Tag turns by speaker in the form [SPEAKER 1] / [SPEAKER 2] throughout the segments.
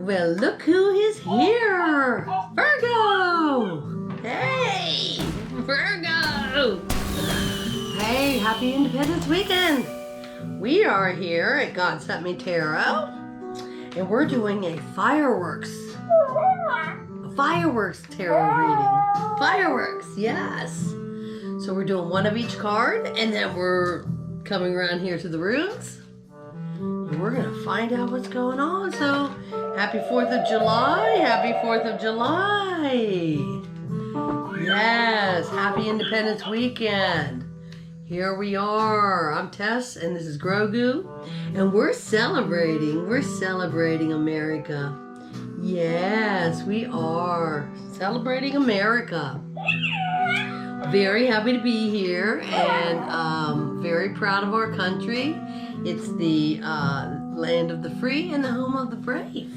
[SPEAKER 1] Well, look who is here! Virgo! Hey! Virgo! Hey, happy Independence Weekend! We are here at God Sent Me Tarot, and we're doing a fireworks tarot reading. Fireworks, yes! So we're doing one of each card, and then we're coming around here to the rooms. And we're going to find out what's going on. So, happy 4th of July. Happy 4th of July. Yes, happy Independence Weekend. Here we are. I'm Tess, and this is Grogu. And we're celebrating. We're celebrating America. Yes, we are. Celebrating America. Very happy to be here, and very proud of our country. It's the land of the free and the home of the brave.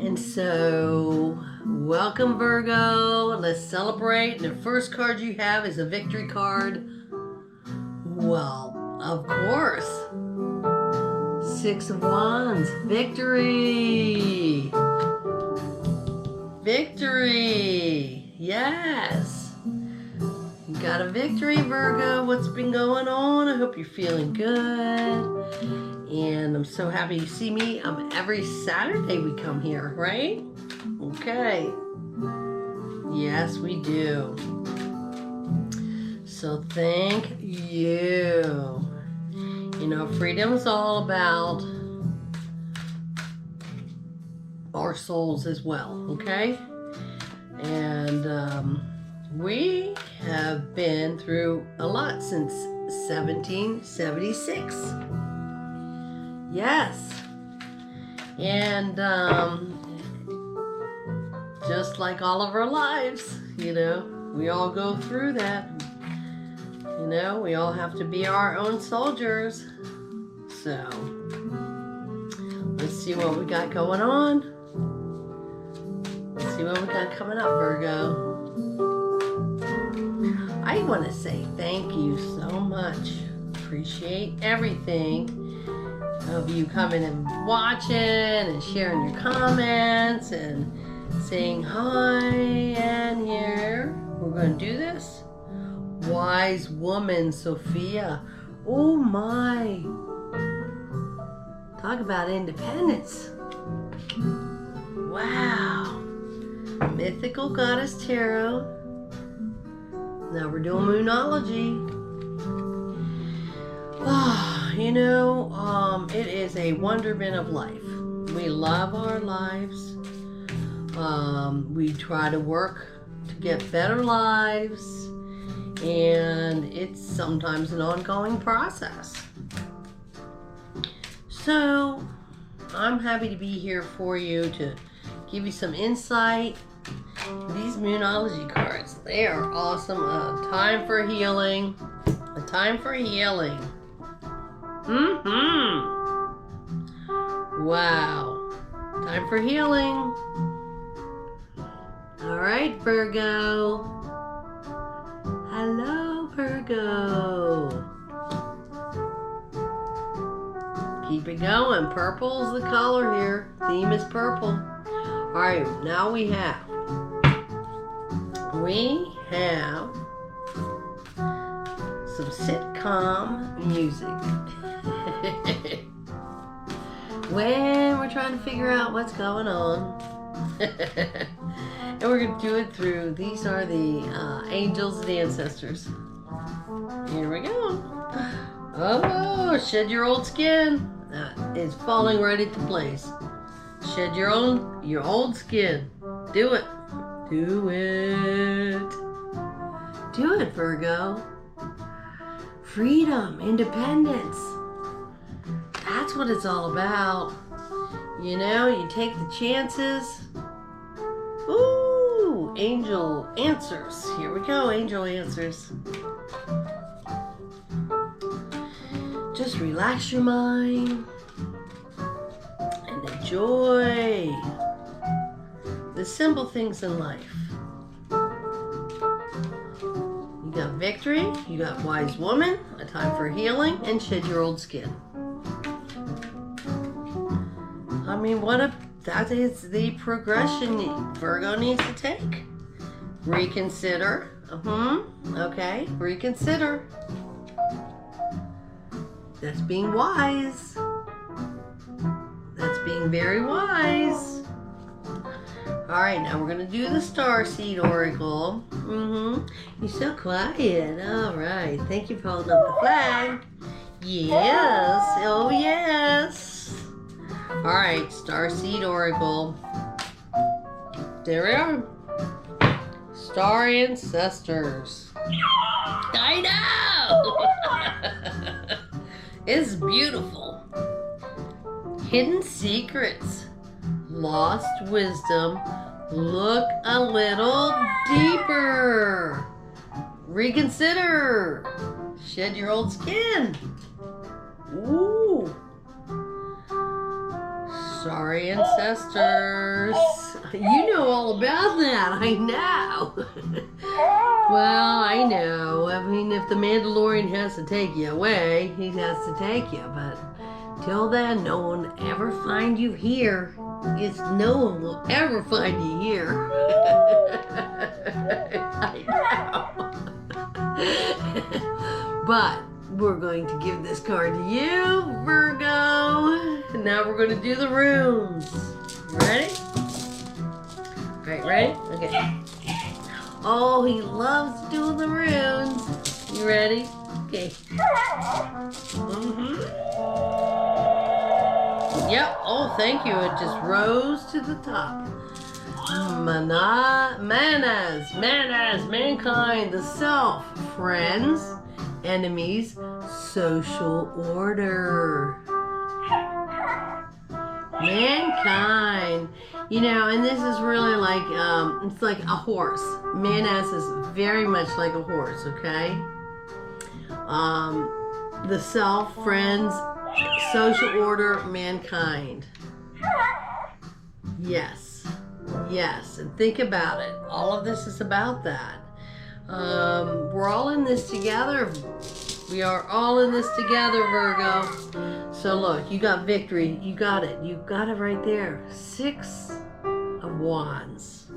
[SPEAKER 1] And so, welcome Virgo. Let's celebrate. And the first card you have is a victory card. Well, of course. 6 of Wands. Victory. Victory. Yes. You got a victory, Virgo. What's been going on? I hope you're feeling good. And I'm so happy you see me. Every Saturday we come here, right? Okay. Yes, we do. So thank you. You know, freedom is all about our souls as well, okay? And we have been through a lot since 1776. Yes. And just like all of our lives, you know, we all go through that. You know, we all have to be our own soldiers. So, let's see what we got going on. Let's see what we got coming up, Virgo. I want to say thank you so much. Appreciate everything of you coming and watching and sharing your comments and saying hi. And here, we're going to do this. Wise woman, Sophia. Oh my. Talk about independence. Wow. Mythical Goddess Tarot. Now we're doing Moonology. Oh, you know, it is a wonderment of life. We love our lives. We try to work to get better lives. And it's sometimes an ongoing process. So, I'm happy to be here for you to give you some insight. These Moonology cards, they are awesome. A time for healing. A time for healing. Wow. Time for healing. Alright, Virgo. Hello, Virgo. Keep it going. Purple's the color here. Theme is purple. Alright, now we have some sitcom music. When we're trying to figure out what's going on. And we're going to do it through, these are the angels and ancestors. Here we go. Oh, shed your old skin. It's falling right into place. Shed your old skin. Do it. Do it. Do it, Virgo. Freedom, independence. That's what it's all about. You know, you take the chances. Ooh, angel answers. Here we go, angel answers. Just relax your mind and enjoy the simple things in life. You got victory, you got wise woman, a time for healing, and shed your old skin. I mean, what a that is the progression Virgo needs to take. Reconsider. Okay, reconsider. That's being wise. That's being very wise. All right, now we're going to do the Starseed Oracle. You're so quiet. All right. Thank you for holding up the flag. Yes. Oh, yes. All right, Starseed Oracle. There we are. Star Ancestors. I know. It's beautiful. Hidden secrets. Lost wisdom. Look a little deeper. Reconsider. Shed your old skin. Ooh. Sorry, ancestors. You know all about that. I know. Well, I know. I mean, if the Mandalorian has to take you away, he has to take you. But till then, no one will ever find you here. No one will ever find you here. I know. But we're going to give this card to you, Virgo. And now we're going to do the runes. Ready? All right, ready? Okay. Oh, he loves doing the runes. You ready? Okay. Yep. Oh, thank you. It just rose to the top. Manas, mankind, the self, friends, enemies, social order. Mankind. You know, and this is really like, it's like a horse. Manas is very much like a horse, okay? The self, friends, social order, mankind. Yes. Yes. And think about it. All of this is about that. We're all in this together. We are all in this together, Virgo. So look, you got victory. You got it. You got it right there. 6 of Wands.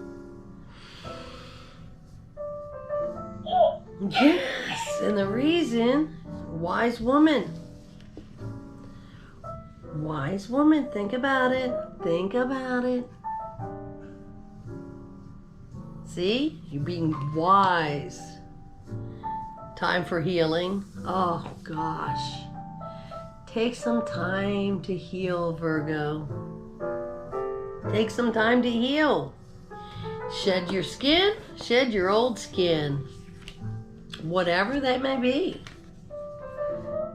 [SPEAKER 1] Yes. And the reason, wise woman. Wise woman, think about it. Think about it. See? You're being wise. Time for healing. Oh, gosh. Take some time to heal, Virgo. Take some time to heal. Shed your skin. Shed your old skin. Whatever that may be.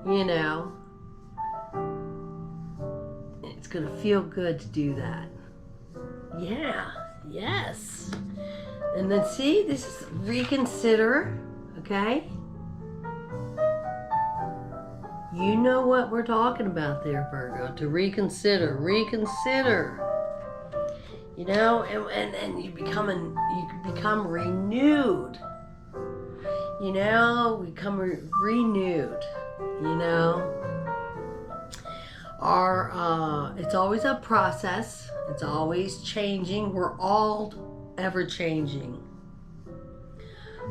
[SPEAKER 1] You know. It's going to feel good to do that. Yeah. Yes. And then see, this is reconsider. Okay? You know what we're talking about there, Virgo. To reconsider. Reconsider. You know, and you become renewed. You know, become renewed. You know. It's always a process. It's always changing. We're all ever changing.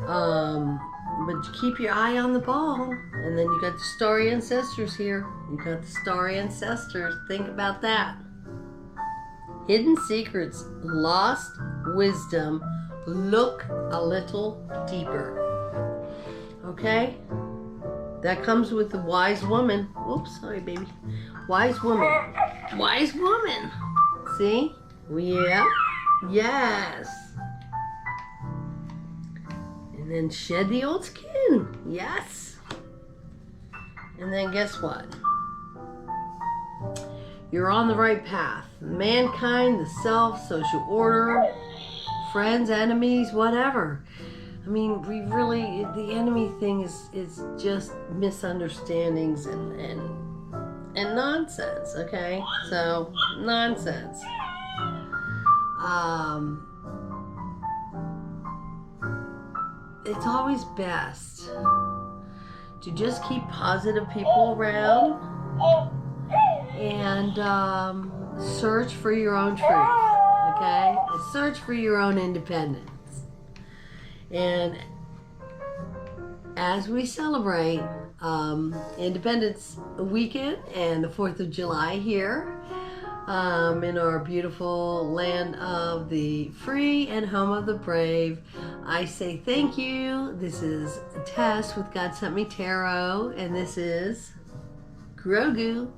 [SPEAKER 1] But keep your eye on the ball. And then you got the starry ancestors here. You got the starry ancestors. Think about that. Hidden secrets, lost wisdom. Look a little deeper. Okay? That comes with the wise woman. Oops, sorry, baby. Wise woman. Wise woman. See? Yeah. Yes. And then shed the old skin. Yes. And then guess what? You're on the right path. Mankind, the self, social order, friends, enemies, whatever. I mean, we really, the enemy thing is just misunderstandings and nonsense, okay? So, nonsense. It's always best to just keep positive people around and and search for your own truth, okay? And search for your own independence. And as we celebrate Independence Weekend and the 4th of July here in our beautiful land of the free and home of the brave, I say thank you. This is Tess with God Sent Me Tarot, and this is Grogu.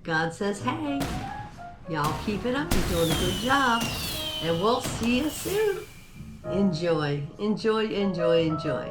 [SPEAKER 1] God says, hey, y'all keep it up. You're doing a good job. And we'll see you soon. Enjoy, enjoy, enjoy, enjoy.